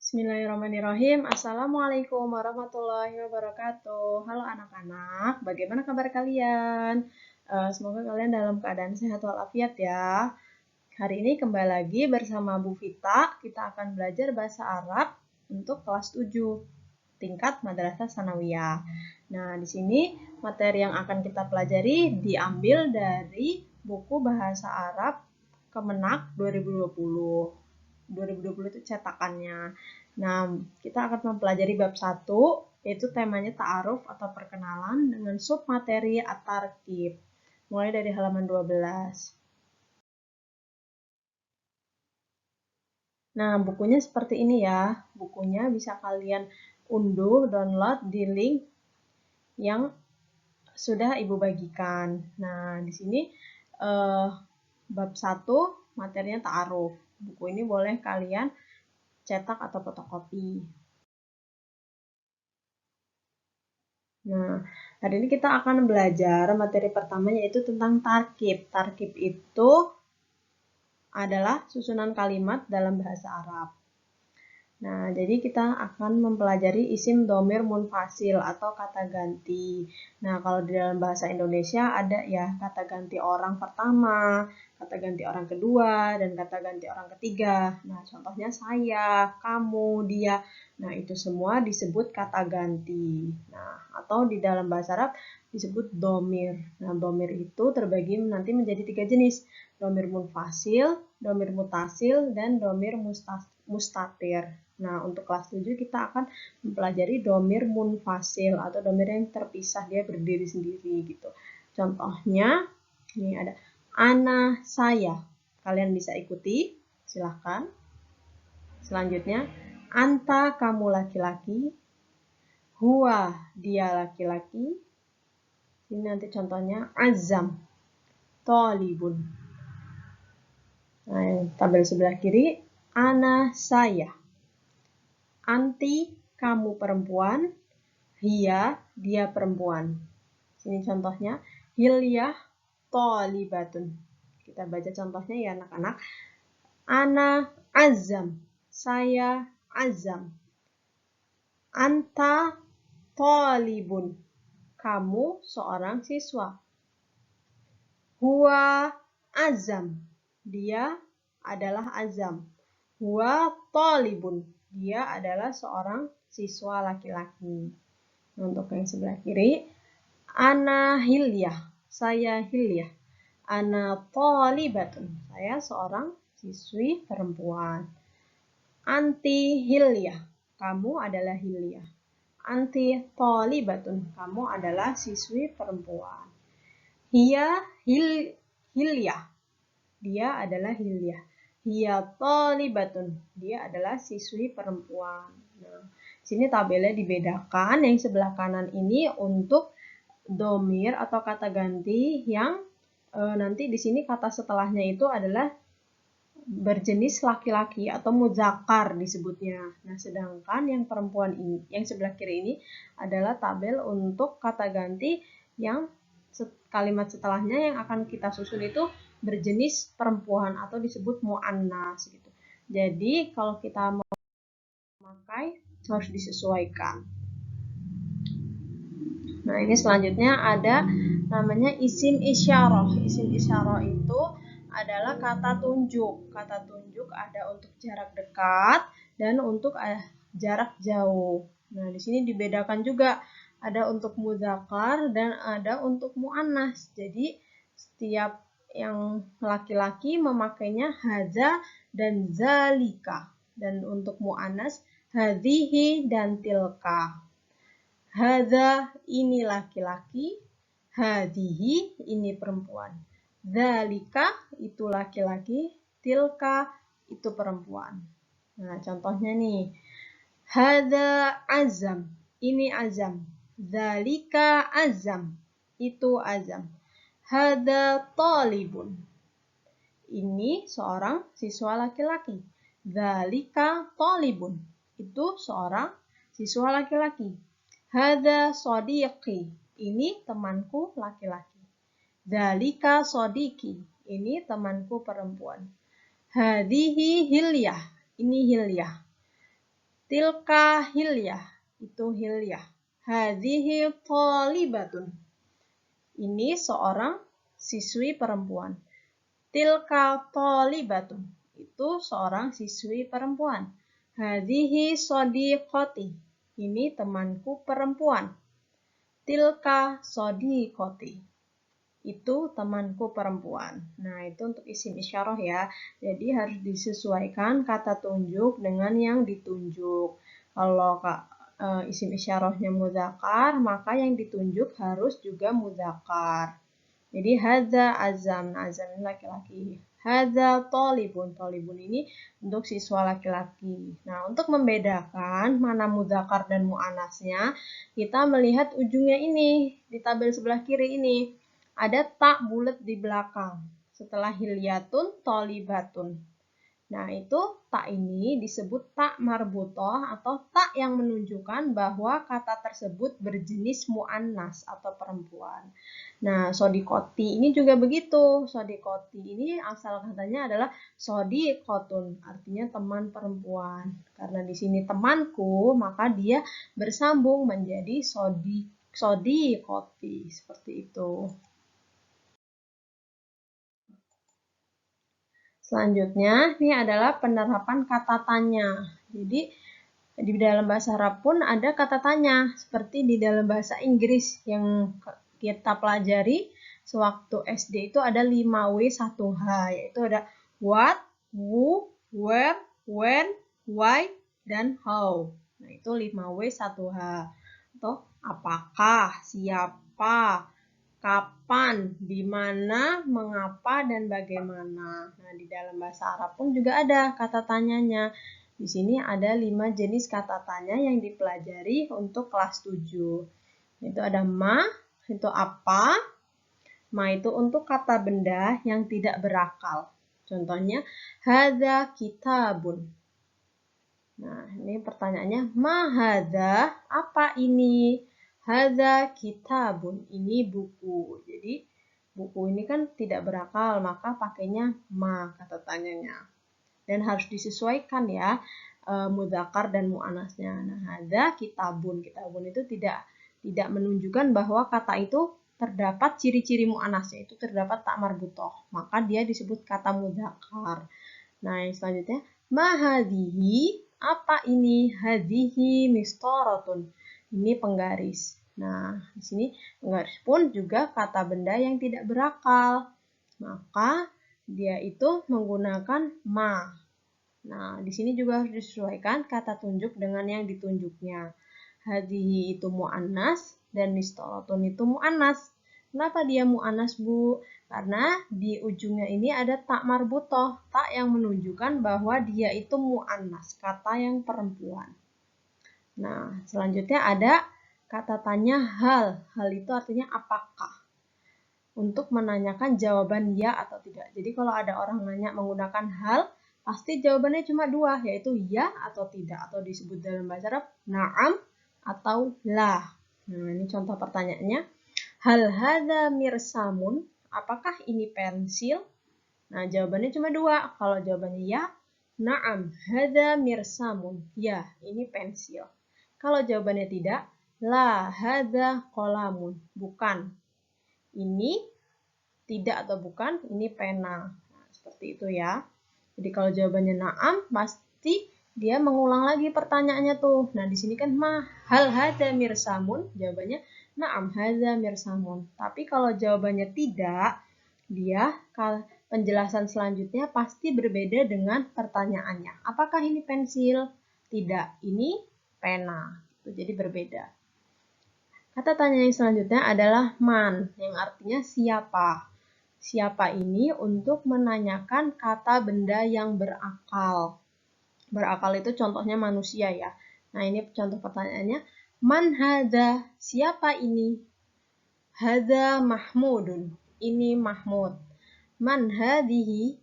Bismillahirrahmanirrahim. Assalamualaikum warahmatullahi wabarakatuh. Halo anak-anak, bagaimana kabar kalian? Semoga kalian dalam keadaan sehat walafiat ya. Hari ini kembali lagi bersama Bu Vita, kita akan belajar bahasa Arab untuk kelas 7, tingkat Madrasah Sanawiyah. Nah, di sini materi yang akan kita pelajari diambil dari buku Bahasa Arab Kemenak 2020. 2020 itu cetakannya. Nah, kita akan mempelajari bab 1, yaitu temanya ta'aruf atau perkenalan dengan submateri at-tarkib. Mulai dari halaman 12. Nah, bukunya seperti ini ya. Bukunya bisa kalian unduh, download di link yang sudah Ibu bagikan. Nah, di sini bab 1 materinya ta'aruf. Buku ini boleh kalian cetak atau fotokopi. Nah, hari ini kita akan belajar materi pertamanya yaitu tentang tarkib. Tarkib itu adalah susunan kalimat dalam bahasa Arab. Nah, jadi kita akan mempelajari isim domir munfasil atau kata ganti. Nah, kalau di dalam bahasa Indonesia ada ya kata ganti orang pertama, kata ganti orang kedua, dan kata ganti orang ketiga. Nah, contohnya saya, kamu, dia. Nah, itu semua disebut kata ganti. Nah, atau di dalam bahasa Arab disebut domir. Nah, domir itu terbagi nanti menjadi 3 jenis. Domir munfasil, domir mutasil, dan domir mustatir. Nah, untuk kelas 7 kita akan mempelajari domir munfasil atau domir yang terpisah, dia berdiri sendiri gitu. Contohnya, ini ada ana, saya. Kalian bisa ikuti, silahkan. Selanjutnya, anta, kamu laki-laki. Huwa, dia laki-laki. Ini nanti contohnya azam, tolibun. Nah, yang tabel sebelah kiri, ana, saya. Anti, kamu perempuan. Hiya, dia perempuan. Sini contohnya, hilyah tolibatun. Kita baca contohnya ya anak-anak. Ana azam, saya azam. Anta tolibun, kamu seorang siswa. Huwa azam, dia adalah azam. Huwa tolibun, dia adalah seorang siswa laki-laki. Untuk yang sebelah kiri, ana hilyah, saya hilyah. Ana tolibatun, saya seorang siswi perempuan. Anti hilyah, kamu adalah hilyah. Anti tolibatun, kamu adalah siswi perempuan. Hiya hilyah, dia adalah hilyah. Hiya tolibatun, dia adalah siswi perempuan. Nah, sini tabelnya dibedakan. Yang sebelah kanan ini untuk domir atau kata ganti yang nanti di sini kata setelahnya itu adalah berjenis laki-laki atau muzakkar disebutnya. Nah, sedangkan yang perempuan ini, yang sebelah kiri ini adalah tabel untuk kata ganti yang kalimat setelahnya yang akan kita susun itu berjenis perempuan atau disebut mu'annas gitu. Jadi kalau kita mau memakai harus disesuaikan. Nah, ini selanjutnya ada namanya isim isyarah. Isim isyarah itu adalah kata tunjuk. Kata tunjuk ada untuk jarak dekat dan untuk jarak jauh. Nah, di sini dibedakan juga ada untuk muzakkar dan ada untuk muannas. Jadi setiap yang laki-laki memakainya hadza dan zalika, dan untuk muannas hadhihi dan tilka. Hadza ini laki-laki, hadhihi ini perempuan. Dzalika itu laki-laki, tilka itu perempuan. Nah, contohnya nih. Hadza azam, ini azam. Dzalika azam, itu azam. Hadza talibun, ini seorang siswa laki-laki. Dzalika talibun, itu seorang siswa laki-laki. Hadza shodiqi, ini temanku laki-laki. Dzalika shodiqi, ini temanku perempuan. Hadhihi hilyah, ini hilyah. Tilka hilyah, itu hilyah. Hadhihi thalibatun, ini seorang siswi perempuan. Tilka thalibatun, itu seorang siswi perempuan. Hadhihi shadiqati, ini temanku perempuan. Tilka shadiqati, itu temanku perempuan. Nah, itu untuk isim isyarah ya. Jadi harus disesuaikan kata tunjuk dengan yang ditunjuk. Kalau isim isyarahnya mudzakkar, maka yang ditunjuk harus juga mudzakkar. Jadi hadza azam, azam ini laki-laki. Hadza thalibun, thalibun ini untuk siswa laki-laki. Nah, untuk membedakan mana mudzakkar dan muannasnya, kita melihat ujungnya ini di tabel sebelah kiri ini. Ada tak bulat di belakang setelah hilyatun thalibatun. Nah, itu tak ini disebut tak marbutoh atau tak yang menunjukkan bahwa kata tersebut berjenis mu'annas atau perempuan. Nah, sodikoti ini juga begitu. Sodikoti ini asal katanya adalah sodikotun, artinya teman perempuan. Karena di sini temanku, maka dia bersambung menjadi sodikoti, seperti itu. Selanjutnya, ini adalah penerapan kata tanya. Jadi, di dalam bahasa Arab pun ada kata tanya, seperti di dalam bahasa Inggris yang kita pelajari sewaktu SD itu ada 5W1H, yaitu ada what, who, where, when, why, dan how. Nah, itu 5W1H. Atau apakah, siapa, kapan, di mana, mengapa, dan bagaimana. Nah, di dalam bahasa Arab pun juga ada kata tanyanya. Di sini ada 5 jenis kata tanya yang dipelajari untuk kelas 7. Itu ada ma, itu apa. Ma itu untuk kata benda yang tidak berakal. Contohnya, hadza kitabun. Nah, ini pertanyaannya, ma hadza, apa ini? Hadza kitabun, ini buku. Jadi buku ini kan tidak berakal, maka pakainya ma kata tanyanya. Dan harus disesuaikan ya mudzakkar dan muannasnya. Nah, hadza kitabun. Kitabun itu tidak menunjukkan bahwa kata itu terdapat ciri-ciri muannasnya, itu terdapat tak marbutoh. Maka dia disebut kata mudzakkar. Nah, yang selanjutnya, ma hadhihi, apa ini? Hadhihi mistoratun. Ini penggaris. Nah, di sini penggaris pun juga kata benda yang tidak berakal. Maka dia itu menggunakan ma. Nah, di sini juga harus disesuaikan kata tunjuk dengan yang ditunjuknya. Hadhihi itu mu'annas dan mistoratun itu mu'annas. Kenapa dia mu'annas, Bu? Karena di ujungnya ini ada tak marbutoh, tak yang menunjukkan bahwa dia itu mu'annas, kata yang perempuan. Nah, selanjutnya ada kata tanya hal. Hal itu artinya apakah. Untuk menanyakan jawaban ya atau tidak. Jadi kalau ada orang nanya menggunakan hal, pasti jawabannya cuma 2, yaitu ya atau tidak. Atau disebut dalam bahasa Arab, na'am atau la. Nah, ini contoh pertanyaannya. Hal hadza mirsamun, apakah ini pensil? Nah, jawabannya cuma 2. Kalau jawabannya ya, na'am, hadza mirsamun. Ya, ini pensil. Kalau jawabannya tidak, la hadza qalamun. Bukan. Ini tidak atau bukan, ini pena. Nah, seperti itu ya. Jadi kalau jawabannya na'am, pasti dia mengulang lagi pertanyaannya tuh. Nah, di sini kan hal hadza mirsamun, jawabannya na'am hadza mirsamun. Tapi kalau jawabannya tidak, dia penjelasan selanjutnya pasti berbeda dengan pertanyaannya. Apakah ini pensil? Tidak, ini pena. Jadi berbeda. Kata tanya yang selanjutnya adalah man, yang artinya siapa. Siapa ini untuk menanyakan kata benda yang berakal. Berakal itu contohnya manusia ya. Nah, ini contoh pertanyaannya. Man hadza, siapa ini? Hadza Mahmudun, ini Mahmud. Man hadhihi,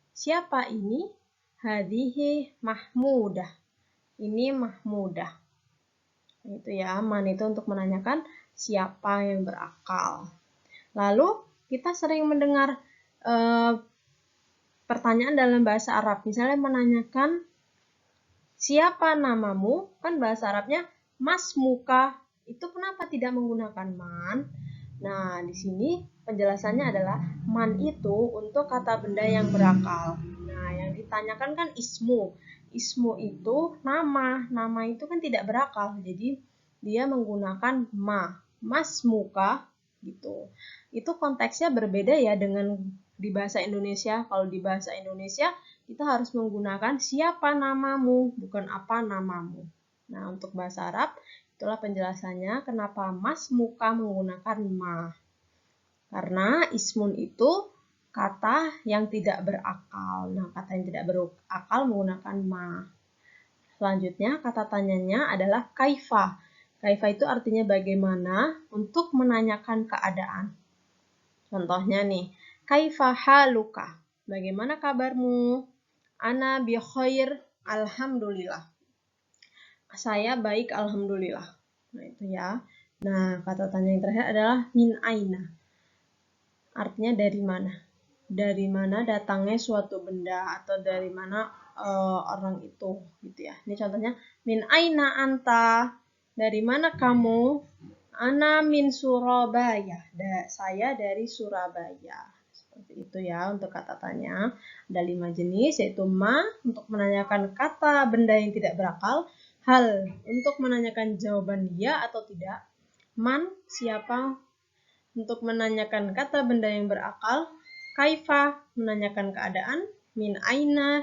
siapa ini? Hadhihi Mahmudah, ini Mahmudah. Itu ya, man itu untuk menanyakan siapa yang berakal. Lalu kita sering mendengar pertanyaan dalam bahasa Arab, misalnya menanyakan Siapa namamu? Kan bahasa Arabnya masmuka. Itu kenapa tidak menggunakan man? Nah, di sini penjelasannya adalah man itu untuk kata benda yang berakal. Nah, yang ditanyakan kan ismu. Ismu itu nama. Nama itu kan tidak berakal. Jadi dia menggunakan ma. Masmuka gitu. Itu konteksnya berbeda ya dengan di bahasa Indonesia. Kalau di bahasa Indonesia kita harus menggunakan siapa namamu, bukan apa namamu. Nah, untuk bahasa Arab, itulah penjelasannya kenapa masmuka menggunakan ma. Karena ismun itu kata yang tidak berakal. Nah, kata yang tidak berakal menggunakan ma. Selanjutnya, kata tanyanya adalah kaifa. Kaifa itu artinya bagaimana untuk menanyakan keadaan. Contohnya nih, kaifa haluka? Bagaimana kabarmu? Ana bi khair, alhamdulillah. Saya baik, alhamdulillah. Nah, itu ya. Nah, kata tanya yang terakhir adalah min aina. Artinya dari mana? Dari mana datangnya suatu benda atau dari mana orang itu gitu ya. Ini contohnya min aina anta. Dari mana kamu? Ana min Surabaya. Saya dari Surabaya. Seperti itu ya untuk kata tanya. Ada 5 jenis yaitu ma untuk menanyakan kata benda yang tidak berakal, hal untuk menanyakan jawaban ya atau tidak, man siapa untuk menanyakan kata benda yang berakal, kaifa menanyakan keadaan, min aina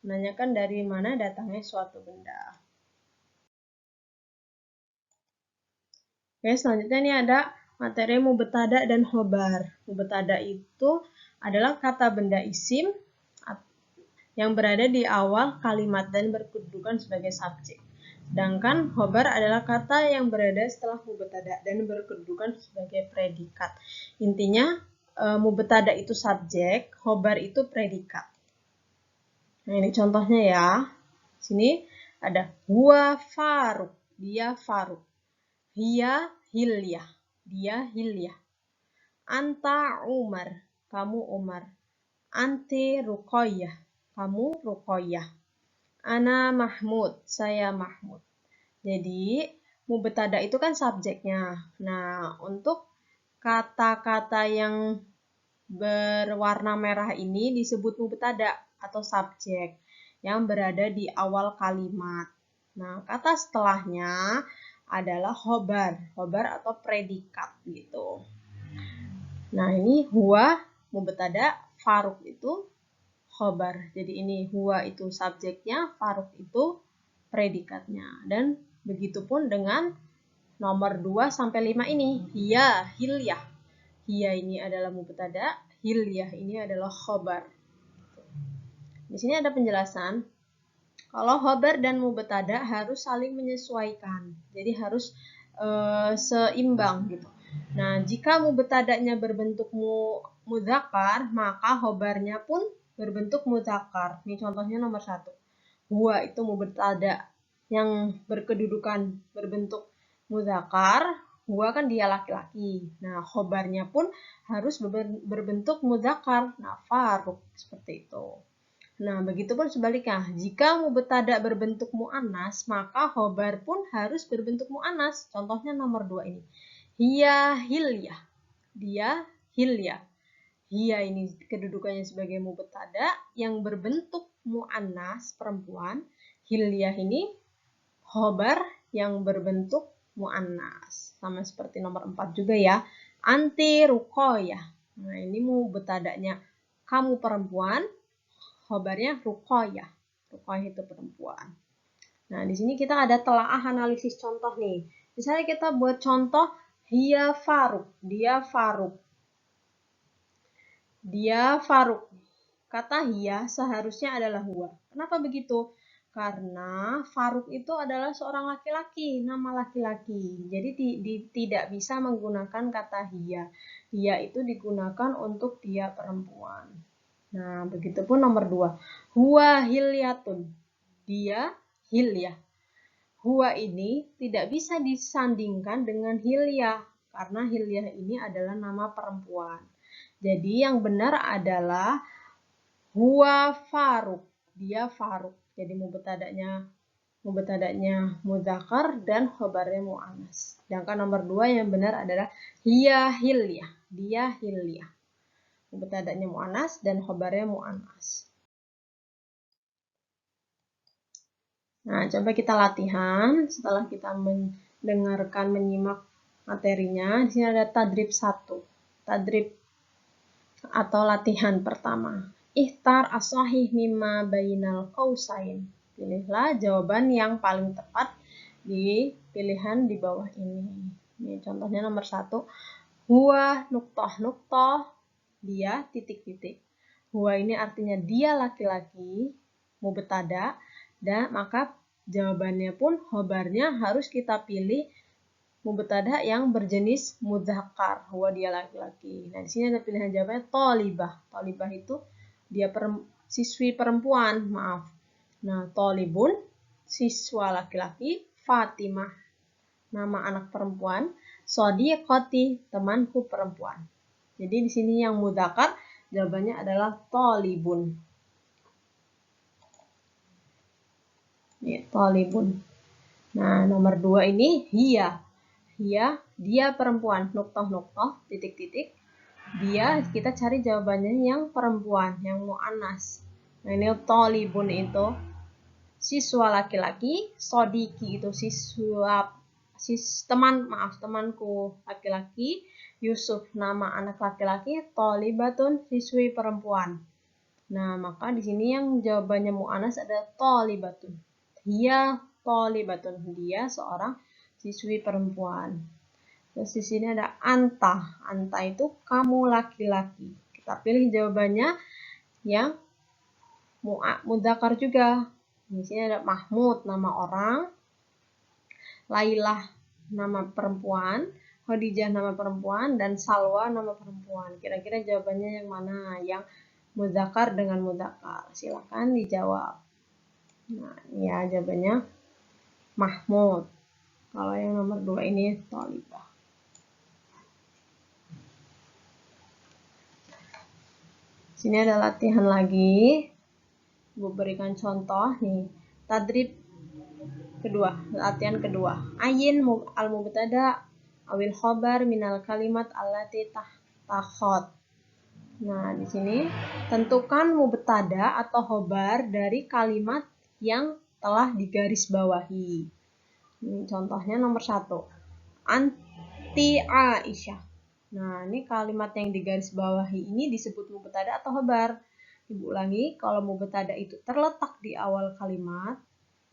menanyakan dari mana datangnya suatu benda. Oke, selanjutnya ini ada materi mubtada dan khobar. Mubtada itu adalah kata benda isim yang berada di awal kalimat dan berkedudukan sebagai subjek. Sedangkan khobar adalah kata yang berada setelah mubtada dan berkedudukan sebagai predikat. Intinya mubtada itu subjek, khobar itu predikat. Nah, ini contohnya ya. Sini ada huwa Faruk, dia Faruk. Hiya Hilyah, dia Hilyah. Anta Umar, kamu Umar. Anti Ruqayyah, kamu Ruqayyah. Ana Mahmud, saya Mahmud. Jadi, mubtada itu kan subjeknya. Nah, untuk kata-kata yang berwarna merah ini disebut mubtada atau subjek yang berada di awal kalimat. Nah, kata setelahnya adalah khobar, khobar atau predikat gitu. Nah, ini huwa mubtada, Faruk itu khobar. Jadi ini huwa itu subjeknya, Faruk itu predikatnya. Dan begitupun dengan nomor 2 sampai 5 ini, hiya, hilyah. Hiya ini adalah mubtada, hilyah ini adalah khobar. Di sini ada penjelasan. Kalau khobar dan mubtada harus saling menyesuaikan. Jadi harus seimbang gitu. Nah, jika mubtadanya berbentuk mudzakkar, maka khobarnya pun berbentuk mudzakkar. Ini contohnya nomor 1. Huwa itu mubtada yang berkedudukan berbentuk mudzakkar. Huwa kan dia laki-laki. Nah, khobarnya pun harus berbentuk mudzakkar. Nah, Faruk seperti itu. Nah, begitupun sebaliknya. Jika mubtada berbentuk mu'annas, maka khobar pun harus berbentuk mu'annas. Contohnya nomor 2 ini. Hiya hilyah. Dia hilyah. Hiya ini kedudukannya sebagai mubtada yang berbentuk mu'annas, perempuan. Hilyah ini khobar yang berbentuk mu'annas. Sama seperti nomor 4 juga ya. Anti ruqayyah. Nah, ini mubtadanya kamu perempuan. Khobarnya Ruqayyah. Ruqayyah itu perempuan. Nah, di sini kita ada telaah analisis contoh nih. Misalnya kita buat contoh hiya Faruk, dia Faruk. Dia Faruk. Kata hiya seharusnya adalah huwa. Kenapa begitu? Karena Faruk itu adalah seorang laki-laki, nama laki-laki. Jadi tidak bisa menggunakan kata hiya. Hiya itu digunakan untuk dia perempuan. Nah, begitupun nomor 2. Huwa hilyatun. Dia hilyah. Huwa ini tidak bisa disandingkan dengan hilyah. Karena hilyah ini adalah nama perempuan. Jadi yang benar adalah huwa Faruk. Dia Faruk. Jadi mubtadanya mubtada'nya mudzakkar dan khobarnya muannas. Sedangkan nomor 2 yang benar adalah hiya hilyah. Dia hilyah. Mubtada'nya muannas dan khobarnya muannas. Nah, coba kita latihan setelah kita mendengarkan, menyimak materinya. Di sini ada tadrib 1. Tadrib atau latihan pertama. Ikhtar as-sahih mimma bainal qausain. Pilihlah jawaban yang paling tepat di pilihan di bawah ini. Ini contohnya nomor 1. Huwa nuktah, dia titik-titik. Huwa ini artinya dia laki-laki, mubtada, dan maka jawabannya pun khobarnya harus kita pilih mubtada yang berjenis mudzakkar. Huwa dia laki-laki. Nah, di sini ada pilihan jawabannya thalibah. Thalibah itu dia siswi perempuan, maaf. Nah, thalibun siswa laki-laki, Fatimah nama anak perempuan, shadiqati temanku perempuan. Jadi di sini yang mudzakkar jawabannya adalah thalibun. Ya, thalibun. Nah, nomor 2 ini hiya. Hiya, dia perempuan, nuktah, titik-titik. Dia, kita cari jawabannya yang perempuan, yang muannas. Nah, ini thalibun itu siswa laki-laki, sodiki itu temanku laki-laki, Yusuf nama anak laki-laki, thalibatun siswi perempuan. Nah, maka di sini yang jawabannya muannas ada thalibatun. Dia thalibatun, dia seorang siswi perempuan. Terus di sini ada anta. Anta itu kamu laki-laki. Kita pilih jawabannya yang mudzakkar juga. Di sini ada Mahmud, nama orang. Lailah, nama perempuan. Khadijah, nama perempuan. Dan Salwa, nama perempuan. Kira-kira jawabannya yang mana? Yang mudzakkar dengan mudzakkar. Silakan dijawab. Nah, ya jawabannya Mahmud. Kalau yang nomor 2 ini thalibah. Sini ada latihan lagi. Ibu berikan contoh nih. Tadrib kedua, latihan kedua. Ayin al-mubtada awil khobar minal kalimat allati takhot. Nah, di sini tentukan mubtada atau khobar dari kalimat yang telah digarisbawahi. Ini contohnya nomor 1. Anti Aisyah. Nah, ini kalimat yang digarisbawahi ini disebut mubtada atau khobar. Ibu ulangi, kalau mubtada itu terletak di awal kalimat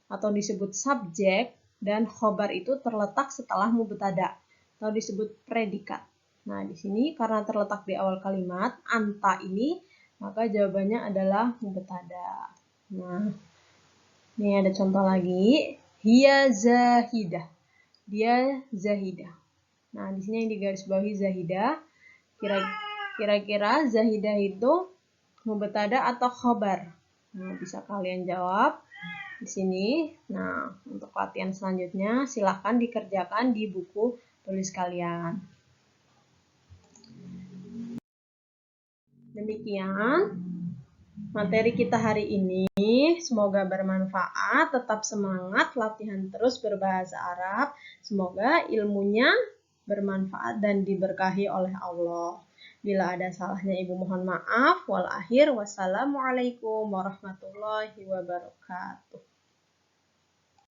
atau disebut subjek dan khobar itu terletak setelah mubtada atau disebut predikat. Nah, di sini karena terletak di awal kalimat anta ini, maka jawabannya adalah mubtada. Nah, ini ada contoh lagi. Hiya zahidah. Dia zahidah. Nah, di sini yang digarisbawahi zahidah. Kira-kira zahidah itu mubtada atau khobar? Nah, bisa kalian jawab di sini. Nah, untuk latihan selanjutnya silahkan dikerjakan di buku tulis kalian. Demikian materi kita hari ini. Semoga bermanfaat. Tetap semangat, latihan terus berbahasa Arab. Semoga ilmunya bermanfaat dan diberkahi oleh Allah. Bila ada salahnya Ibu mohon maaf. Wal akhir, wassalamualaikum warahmatullahi wabarakatuh.